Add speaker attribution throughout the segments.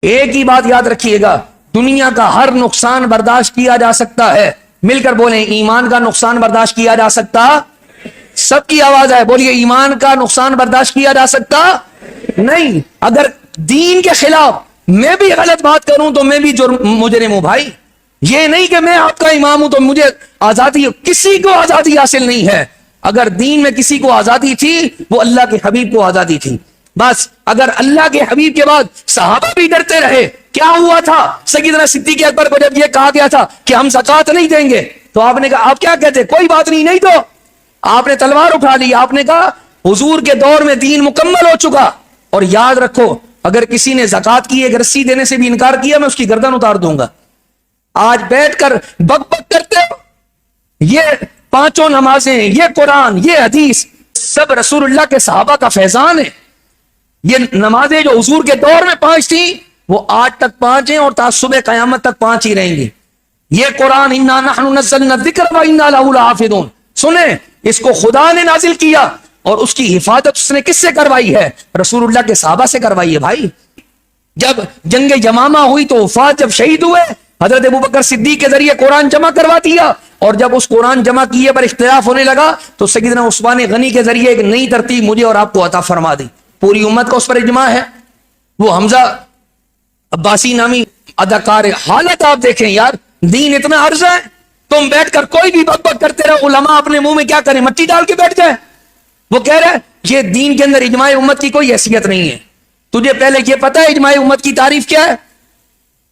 Speaker 1: ایک ہی بات یاد رکھیے گا، دنیا کا ہر نقصان برداشت کیا جا سکتا ہے، مل کر بولیں ایمان کا نقصان برداشت کیا جا سکتا؟ سب کی آواز ہے، بولیے ایمان کا نقصان برداشت کیا جا سکتا نہیں۔ اگر دین کے خلاف میں بھی غلط بات کروں تو میں بھی مجرم ہوں بھائی۔ یہ نہیں کہ میں آپ کا امام ہوں تو مجھے آزادی، کسی کو آزادی حاصل نہیں ہے۔ اگر دین میں کسی کو آزادی تھی وہ اللہ کے حبیب کو آزادی تھی بس۔ اگر اللہ کے حبیب کے بعد صحابہ بھی ڈرتے رہے، کیا ہوا تھا سیدنا صدیق اکبر کو جب یہ کہا گیا تھا کہ ہم زکات نہیں دیں گے تو آپ نے کہا، آپ کیا کہتے؟ کوئی بات نہیں، نہیں تو آپ نے تلوار اٹھا لی، آپ نے کہا حضور کے دور میں دین مکمل ہو چکا۔ اور یاد رکھو، اگر کسی نے زکات کی ایک رسی دینے سے بھی انکار کیا میں اس کی گردن اتار دوں گا۔ آج بیٹھ کر بک بک کرتے ہو، یہ پانچوں نمازیں، یہ قرآن، یہ حدیث سب رسول اللہ کے صحابہ کا فیضان ہے۔ یہ نمازیں جو حضور کے دور میں 5 تھیں وہ آج تک 5 ہیں اور تا صبح قیامت تک 5 ہی رہیں گی۔ یہ قرآن انا نحن نزلنا الذکر وانا لہ لحافظون، سنیں اس کو خدا نے نازل کیا اور اس کی حفاظت اس نے کس سے کروائی ہے؟ رسول اللہ کے صحابہ سے کروائی ہے بھائی۔ جب جنگ یمامہ ہوئی تو وفات جب شہید ہوئے، حضرت ابوبکر صدیق کے ذریعے قرآن جمع کروا دیا، اور جب اس قرآن جمع کیے پر اختلاف ہونے لگا تو سیدنا عثمان غنی کے ذریعے ایک نئی ترتیب مجھے اور آپ کو عطا فرما دی۔ پوری امت کا اس پر اجماع ہے۔ وہ حمزہ عباسی نامی اداکار، حالت آپ دیکھیں یار، دین اتنا عرض ہے، تم بیٹھ کر کوئی بھی بک بک کرتے رہو، علماء اپنے منہ میں کیا کریں، مٹی ڈال کے بیٹھ جائیں۔ وہ کہہ رہے یہ دین کے اندر اجماع امت کی کوئی حیثیت نہیں ہے۔ تجھے پہلے یہ پتا ہے اجماع امت کی تعریف کیا ہے؟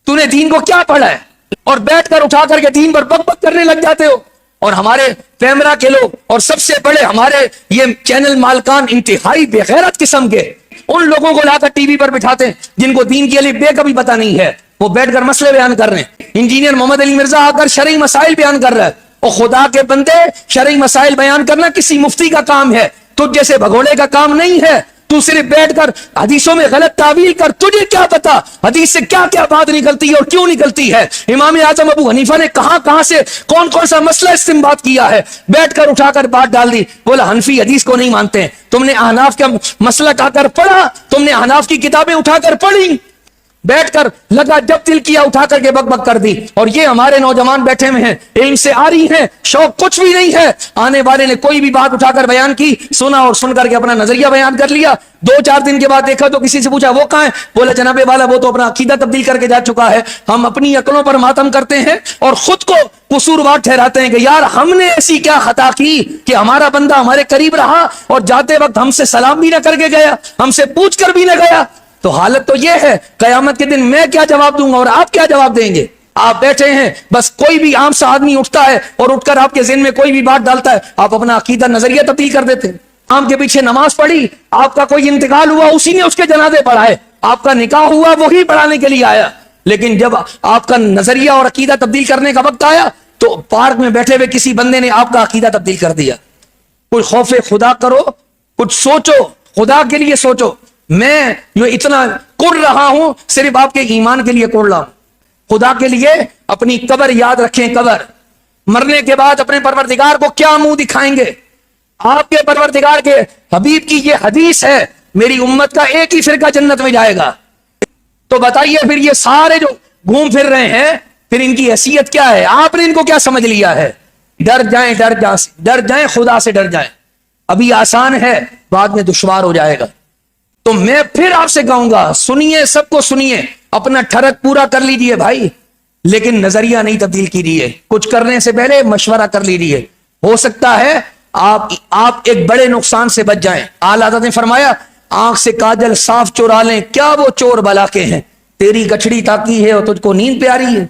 Speaker 1: تو نے دین کو کیا پڑھا ہے؟ اور بیٹھ کر اٹھا کر کے دین پر بک بک کرنے لگ جاتے ہو۔ اور ہمارے کیمرہ کے لوگ اور سب سے بڑے ہمارے یہ چینل مالکان انتہائی بے غیرت قسم کے ان لوگوں کو لا کر ٹی وی پر بٹھاتے ہیں جن کو دین کی الف بے کا بھی پتہ نہیں ہے، وہ بیٹھ کر مسئلے بیان کر رہے ہیں۔ انجینئر محمد علی مرزا آ کر شرعی مسائل بیان کر رہا ہے، اور خدا کے بندے شرعی مسائل بیان کرنا کسی مفتی کا کام ہے، تجھ جیسے بھگوڑے کا کام نہیں ہے۔ تو صرف بیٹھ کر حدیثوں میں غلط تعویل کر، تجھے کیا پتا حدیث سے کیا کیا بات نکلتی ہے اور کیوں نکلتی ہے۔ امام اعظم ابو حنیفہ نے کہاں سے کون سا مسئلہ استنباط کیا ہے، بیٹھ کر اٹھا کر بات ڈال دی۔ بولا حنفی حدیث کو نہیں مانتے ہیں۔ تم نے احناف کا مسئلہ آ کر پڑھا، تم نے احناف کی کتابیں اٹھا کر پڑھی، بیٹھ کر لگا جب دل کیا اٹھا کر کے بک بک کر دی۔ اور یہ ہمارے نوجوان بیٹھے ہوئے ہیں، علم سے آ رہی ہیں، شوق کچھ بھی نہیں ہے۔ آنے والے نے کوئی بھی بات اٹھا کر بیان کی، سنا اور سن کر کے اپنا نظریہ بیان کر لیا۔ 2-4 دن کے بعد دیکھا تو کسی سے پوچھا وہ کہاں ہے؟ بولا جناب والا وہ تو اپنا عقیدہ تبدیل کر کے جا چکا ہے۔ ہم اپنی عقلوں پر ماتم کرتے ہیں اور خود کو قصوروار ٹھہراتے ہیں کہ یار ہم نے ایسی کیا خطا کی کہ ہمارا بندہ ہمارے قریب رہا اور جاتے وقت ہم سے سلام بھی نہ کر کے گیا، ہم سے پوچھ کر بھی نہ گیا۔ تو حالت تو یہ ہے، قیامت کے دن میں کیا جواب دوں گا اور آپ کیا جواب دیں گے؟ آپ بیٹھے ہیں، بس کوئی بھی عام سا آدمی اٹھتا ہے اور اٹھ کر آپ کے ذہن میں کوئی بھی بات ڈالتا ہے، آپ اپنا عقیدہ نظریہ تبدیل کر دیتے ہیں۔ عام کے پیچھے نماز پڑھی، آپ کا کوئی انتقال ہوا اسی نے اس کے جنازے پڑھائے، آپ کا نکاح ہوا وہی پڑھانے کے لیے آیا۔ لیکن جب آپ کا نظریہ اور عقیدہ تبدیل کرنے کا وقت آیا تو پارک میں بیٹھے ہوئے کسی بندے نے آپ کا عقیدہ تبدیل کر دیا۔ کوئی خوف خدا کرو، کچھ سوچو، خدا کے لیے سوچو۔ میں جو اتنا کڑ رہا ہوں صرف آپ کے ایمان کے لیے کڑ رہا ہوں۔ خدا کے لیے اپنی قبر یاد رکھیں، قبر مرنے کے بعد اپنے پروردگار کو کیا منہ دکھائیں گے؟ آپ کے پروردگار کے حبیب کی یہ حدیث ہے، میری امت کا ایک ہی فرقہ جنت میں جائے گا۔ تو بتائیے پھر یہ سارے جو گھوم پھر رہے ہیں پھر ان کی حیثیت کیا ہے؟ آپ نے ان کو کیا سمجھ لیا ہے؟ ڈر جائیں، ڈر جائیں، خدا سے ڈر جائیں۔ ابھی آسان ہے، بعد میں دشوار ہو جائے گا۔ تو میں پھر آپ سے کہوں گا، سنیے، سب کو سنیے، اپنا ٹھڑک پورا کر لیجئے بھائی، لیکن نظریہ نہیں تبدیل کیجیے۔ کچھ کرنے سے پہلے مشورہ کر لیجئے، ہو سکتا ہے آپ ایک بڑے نقصان سے بچ جائیں۔ اعلی حضرت نے فرمایا آنکھ سے کاجل صاف چورا لیں، کیا وہ چور بلا کے ہیں، تیری گٹھڑی تاکی ہے اور تجھ کو نیند پیاری ہے۔